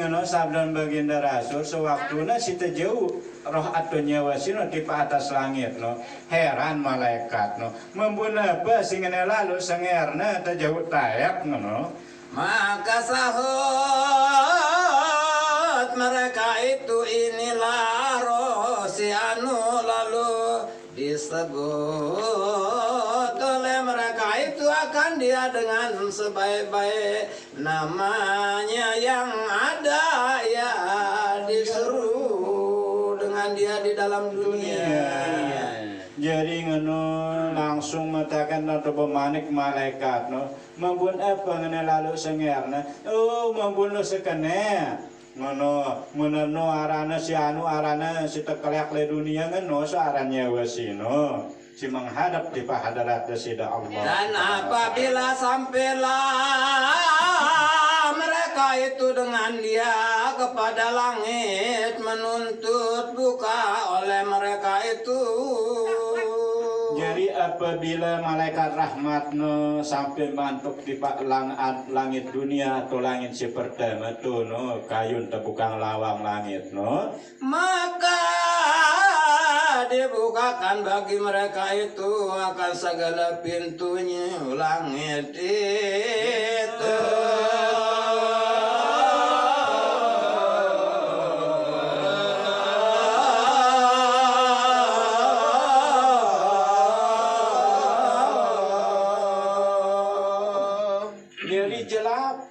ngono sabdan baginda Rasul sewaktuna si jauh roh atau nyawa sino di atas langit no heran malaikat no membuna apa sing lalu sengerna jauh tayak ngono maka sahut mereka itu inilah roh si anu lalu disebut oleh mereka itu akan dia dengan sebaik-baik namanya yang ada ya disuruh dengan dia di dalam dunia. Jadi ngono langsung matakan atau pemanik malaikat no membun apa ngene lalu sengerna oh membunuh sekene ngono ngono arana si anu arana si tekelak le dunia ngono sarannya wasino si menghadap di hadarat sida Allah. Dan apabila sampailah mereka itu dengan dia kepada langit menuntut buka oleh mereka itu. Jadi apabila malaikat rahmat no sampai mantuk di langit dunia atau langit si pertama tu no kayun tebukang lawang langit no maka dibukakan bagi mereka itu akan segala pintunya langit itu.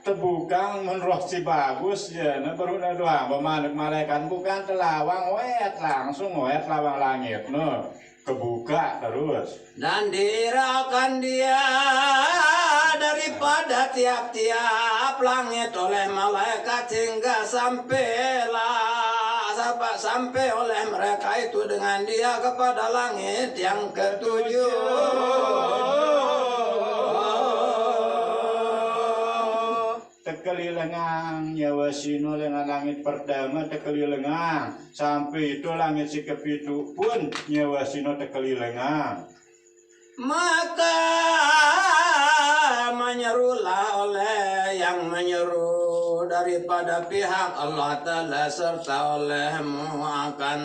Tebukang menroh si bagus ya, nah baru doang pemanik malaikat bukan telawang wet langsung wet lawang langit no kebuka terus dan dirakan dia daripada tiap-tiap langit oleh malaikat hingga sampai oleh mereka itu dengan dia kepada langit yang ketujuh. Tekelilengang nyawa sino dengan langit pertama tekelilengang sampai itu langit si kepitu pun nyawa sino tekelilengang maka menyerulah oleh yang menyeru daripada pihak Allah Ta'ala serta olehmu akan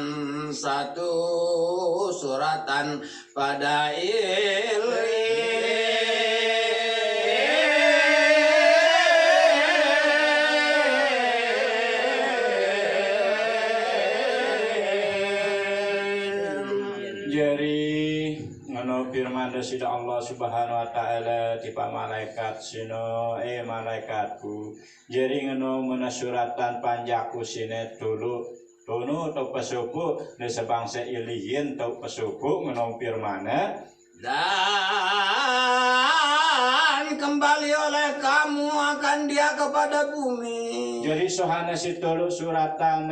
satu suratan pada firman sida Allah Subhanahu wa taala di malaikat sino malaikatku jadi ngono menasuratan panjaku sine dulu tono atau pesuku ne sebangsa ilihin atau pesuku ngono firmana dan kembali oleh kamu akan dia kepada bumi. Jadi sohana si tulu suratan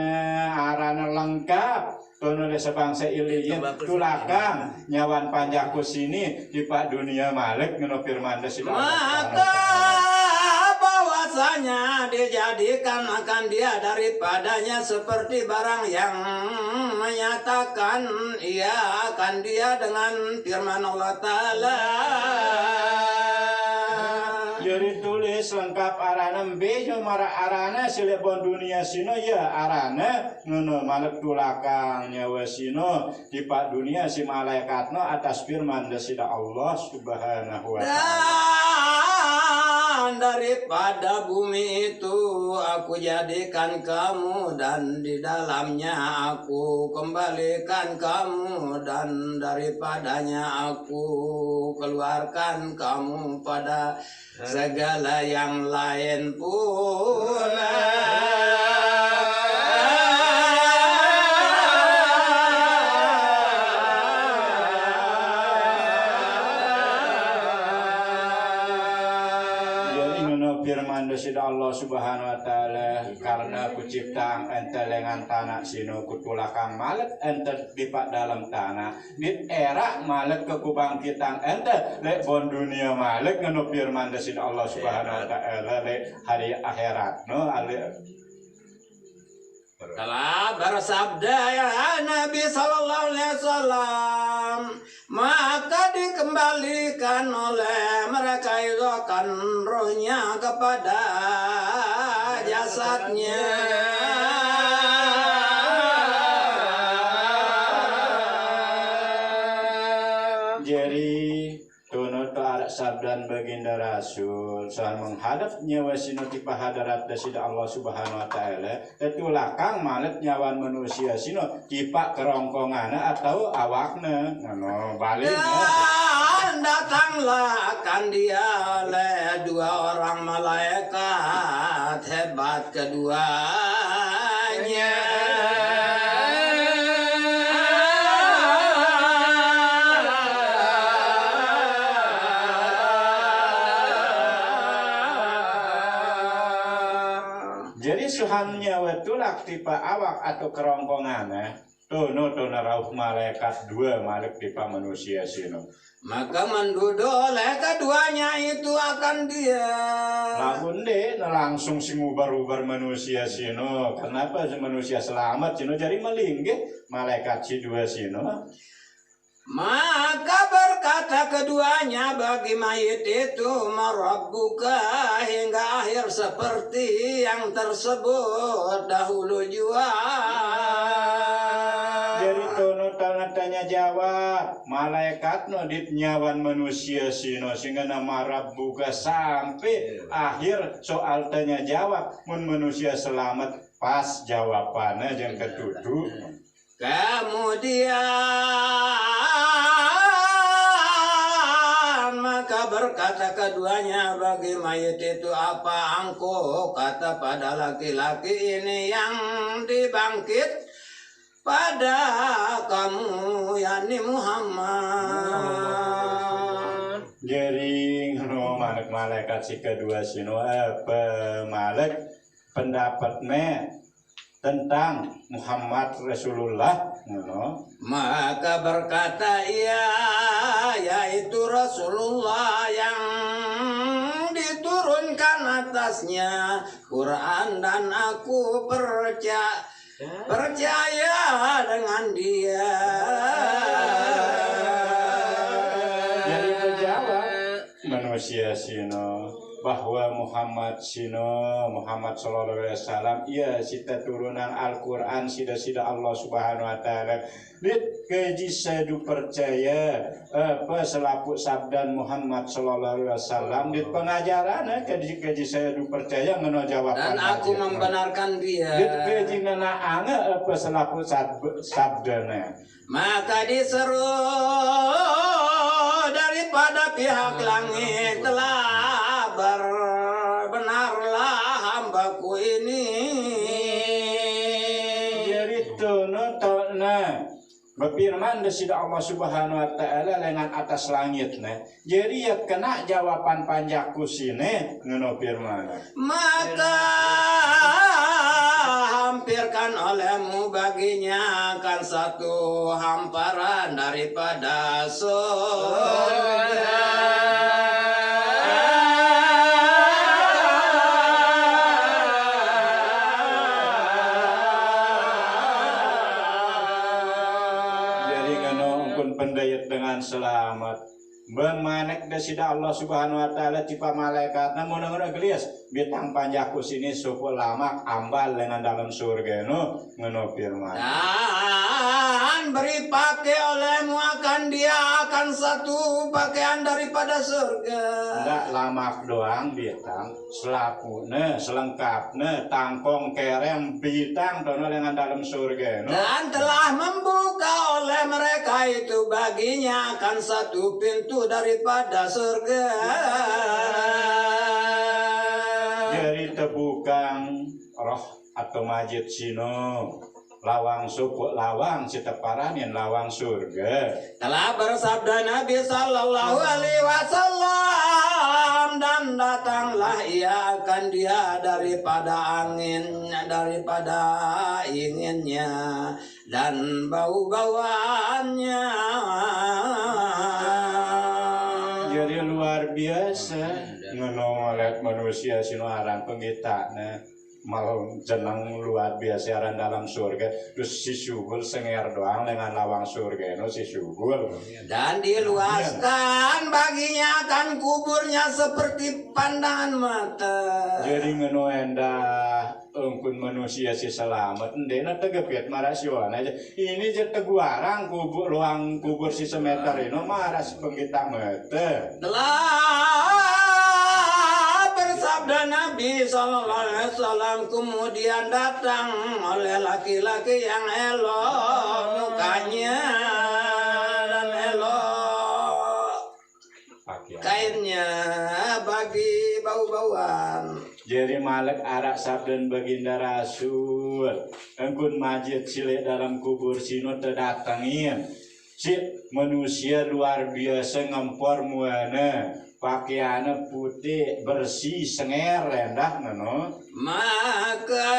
arana lengkap tono desa bangsa iliyin tulakang nyawan panjaku sini di pak dunia malik ngono firman desa maka bahwasanya dijadikan akan dia daripadanya seperti barang yang menyatakan ia akan dia dengan firman Allah Ta'ala. Jadi tulis lengkap arana bejo mara arana silebon dunia sino ya arana ngono malek tulakang nyawa sino di pak dunia si malaikatno atas firman desida Allah Subhanahu wa taala. Dan daripada bumi itu aku jadikan kamu dan di dalamnya aku kembalikan kamu dan daripadanya aku keluarkan kamu pada segala yang lain pula. Sida Allah Subhanahu wa taala karena kuciptaan ente lengan tanah sino kutulakang malek ente di pak dalam tanah di era malek kekubangkitan ente lek bon dunia malek ngono firman sida Allah Subhanahu wa taala lek hari akhirat no telah bersabda ya Nabi Sallallahu Alaihi Wasallam maka dikembalikan oleh mereka itu akan rohnya kepada jasadnya. sabdan baginda Rasul soal menghadap nyawa sino ti pahadarat dasida Allah Subhanahu wa taala tetulakang malet nyawan manusia sino tipak kerongkongana atau awakna ngono balik Dan datanglah akan dia oleh dua orang malaikat hebat keduanya. jadi suhannya wetulak tipe awak atau kerongkongana tono rauh malaikat dua malik tipe manusia sino Maka menduduh oleh keduanya itu akan dia. lamun deh langsung sing ubar manusia sino kenapa si manusia selamat sino jadi melingge malaikat si dua sino Maka berkata keduanya bagi mayit itu Marabbuka hingga akhir seperti yang tersebut dahulu jua. jadi tono tanya jawab malaikat no dit nyawan manusia sino sehingga nama Rabbuka sampai akhir soal tanya jawab mun manusia selamat pas jawabannya yang ketujuh Kemudian maka berkata keduanya bagi mayit itu apa engkau kata pada laki-laki ini yang dibangkit pada kamu yakni Muhammad. jadi no malaikat si kedua sino apa malek pendapatnya tentang Muhammad Rasulullah no Maka berkata ia yaitu Rasulullah yang diturunkan atasnya Quran dan aku percaya dengan dia. jadi menjawab manusia sino bahwa Muhammad sallallahu alaihi wasallam ia sita turunan Al-Qur'an sida Allah Subhanahu wa taala dit keji sedu percaya apa selaku sabdan Muhammad sallallahu alaihi wasallam dit pengajaran keji sedu percaya ngono jawaban Dan aku membenarkan dia. dit keji ngana anga apa selaku sabdana Maka diseru daripada pihak langit telah benarlah hambaku ini. jadi tono berfirman desida Allah Subhanahu wa taala lengan atas langit jadi ya kena jawaban panjaku sini ngono firman Maka hampirkan olehmu baginya akan satu hamparan daripada surga. jadi ngono pun pendayat dengan selamat Bang manek desida Allah Subhanahu wa taala tipa malaikat namun gelias bitang panjaku sini suku lama ambal dengan dalam surga ngono firman Dan beri pakai olehmu akan dia akan satu pakaian daripada surga. enggak lamak doang bitang selapune selengkapne tangkong kerem bitang tono dengan dalam surga Dan telah membuka oleh mereka itu baginya akan satu pintu daripada surga. jadi tebukang roh atau majid sino lawang suku lawang citeparanin lawang surga Telah bersabda Nabi Sallallahu Alaihi Wasallam dan datanglah ia akan dia daripada angin daripada inginnya dan bau-bauannya. jadi luar biasa ngono lihat manusia sino aran penggitana malah jeneng luar biasa aran dalam surga terus si Sugul senger doang dengan lawang surga no si Sugul dan diluaskan baginya kan kuburnya seperti pandangan mata. jadi ngono endah engkun manusia si selamat endena tegepet marasiwan aja ini je teguarang kubur luang kubur si semeter ini maras penggita mata Telah bersabda Nabi Sallallahu Alaihi Wasallam kemudian datang oleh laki-laki yang elok mukanya dan elok kainnya bagi bau-bauan. jadi malek arak sabdan baginda Rasul engkun majid cilik dalam kubur sino terdatangin si manusia luar biasa ngempor muana pakaiannya putih bersih senger rendah no Maka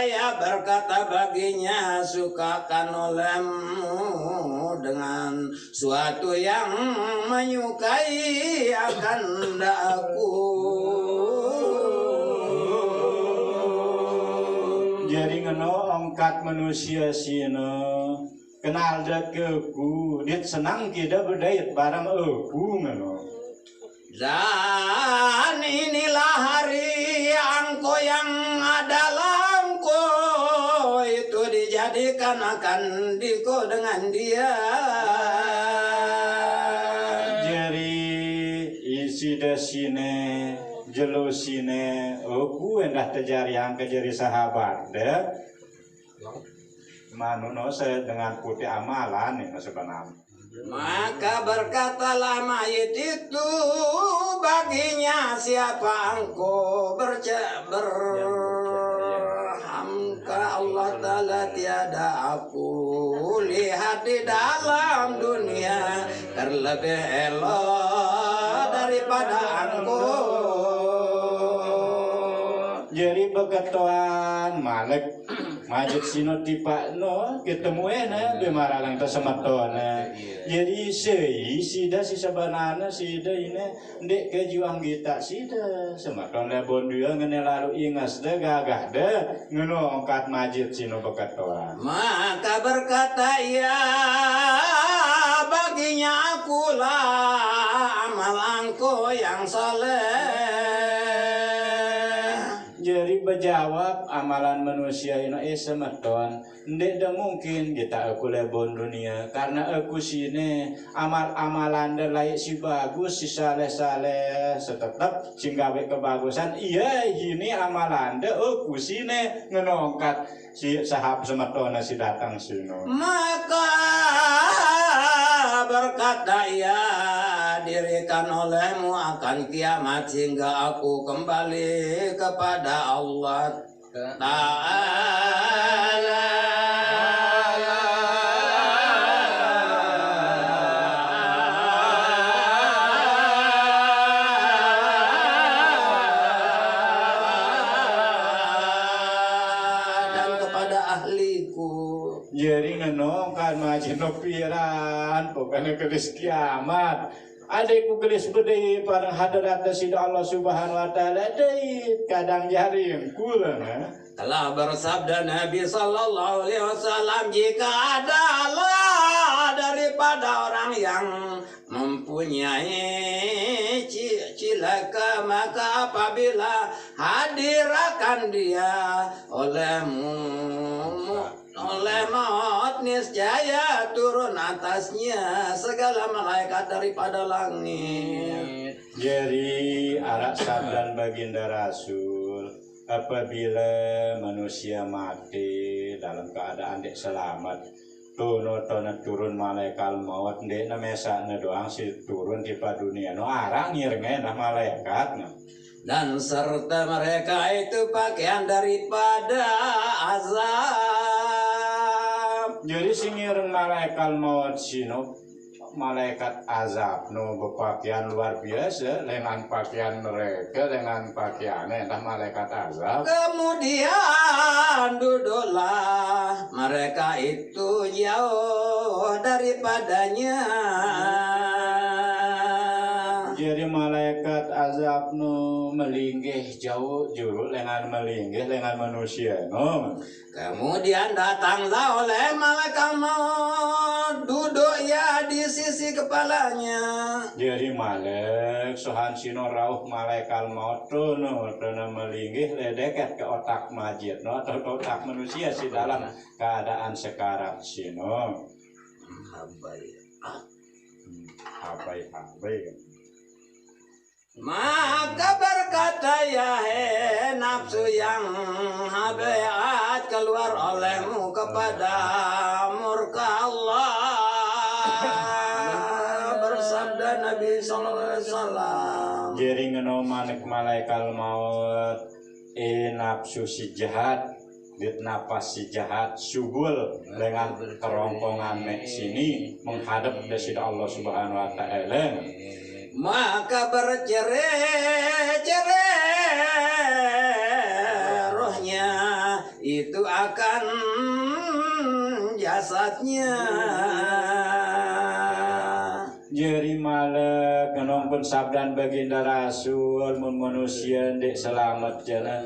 ya berkata baginya sukakan olehmu dengan suatu yang menyukai akan aku. jadi ngono angkat manusia sino kenal dak keku dia senang kita berdayat barang aku ngono Dan inilah hari angko yang adalah angko itu dijadikan akan diko dengan dia. jadi isi desine jelusine aku endah terjari yang kejari sahabat deh Manu dengan putih amalan ini sebenarnya. Maka berkatalah mayit itu baginya siapa engkau berhamka Allah Ta'ala tiada aku lihat di dalam dunia terlebih elok daripada engkau. Jadi beketuan malek majid sino tipa no ketemu bemaralang tesematona. Jadi sida si sebenarnya sida ini dek kejuang kita sida sematon lebon dia ngene lalu ingas de gagah de ngono angkat majid sino beketuan. Maka berkata ya baginya akulah amal engkau yang saleh. Jadi berjawab amalan manusia ini semeton tidak mungkin kita aku lebon dunia karena aku sini amalan dan layak si bagus si saleh setetap singgawe kebagusan iya ini amalan de aku sini ngenongkat si sahab semeton si datang sini Maka berkata ya dirikan olehmu akan kiamat hingga aku kembali kepada Allah Ta'ala. Dan kepada ahliku. jadi ngenongkan majin piran pokoknya keris kiamat adikku gelis bede pada hadirat sida Allah Subhanahu wa taala deui kadang jaring kulana Telah bersabda Nabi Sallallahu Alaihi Wasallam jika adalah daripada orang yang mempunyai cilaka maka apabila hadirkan dia oleh maut niscaya turun atasnya segala malaikat daripada langit. jadi arak sabdan baginda Rasul apabila manusia mati dalam keadaan dek selamat tono turun malaikat maut dek na mesakna doang si turun di dunia no arang ngirnge na malaikat Dan serta mereka itu pakaian daripada azab. jadi singir malaikat maut sino malaikat azab no berpakaian luar biasa dengan pakaian mereka dengan pakaiannya entah malaikat azab Kemudian duduklah mereka itu jauh daripadanya. jadi malaikat azab nu melinggih jauh juru dengan melinggih dengan manusia no. Kemudian datanglah oleh malaikat maut, duduk ya di sisi kepalanya. Jadi malek sohan sino rauh malaikat maut tu no melinggih dekat ke otak majid no atau otak manusia si dalam keadaan sekarang sino. Habai. Maka berkata ya nafsu yang habeat keluar olehmu kepada murka Allah. Bersabda Nabi sallallahu alaihi wasallam. Jadi ngono manik malaikat maut nafsu si jahat dit napas si jahat subul dengan kerongkongan mek sini menghadap kepada Allah Subhanahu wa taala. Maka bercerai-cerai rohnya itu akan jasadnya. Jeri malek ngenompun sabdan baginda Rasul mun manusia dek selamat jalan.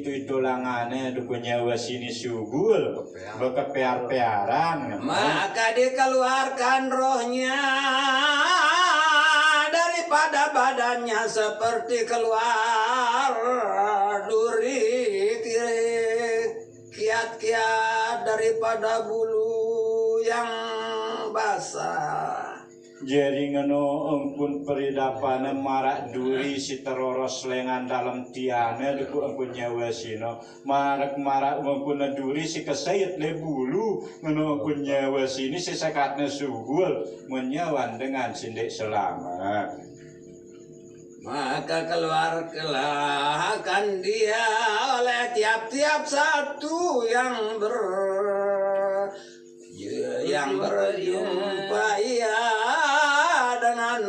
Itu langane dukunya wasini subul bekepear-pearan. Maka dikeluarkan rohnya daripada badannya seperti keluar duri kiat-kiat daripada bulu yang basah. Jadi ngono engkun peridapana marak duri si teroros lengan dalam tiana duku engkun nyawa sino marak engkun duri si kesayat le bulu ngono engkun nyawa sini si sakatnya subul menyawan dengan sindek selamat. Maka keluarlah akan dia oleh tiap-tiap satu yang berjumpa ia dengan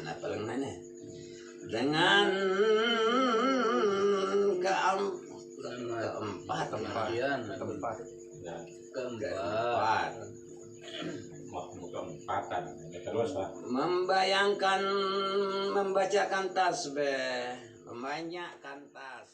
apa namanya dengan Keempatan terus Pak. Membacakan tasbih, membanyakkan tasbih.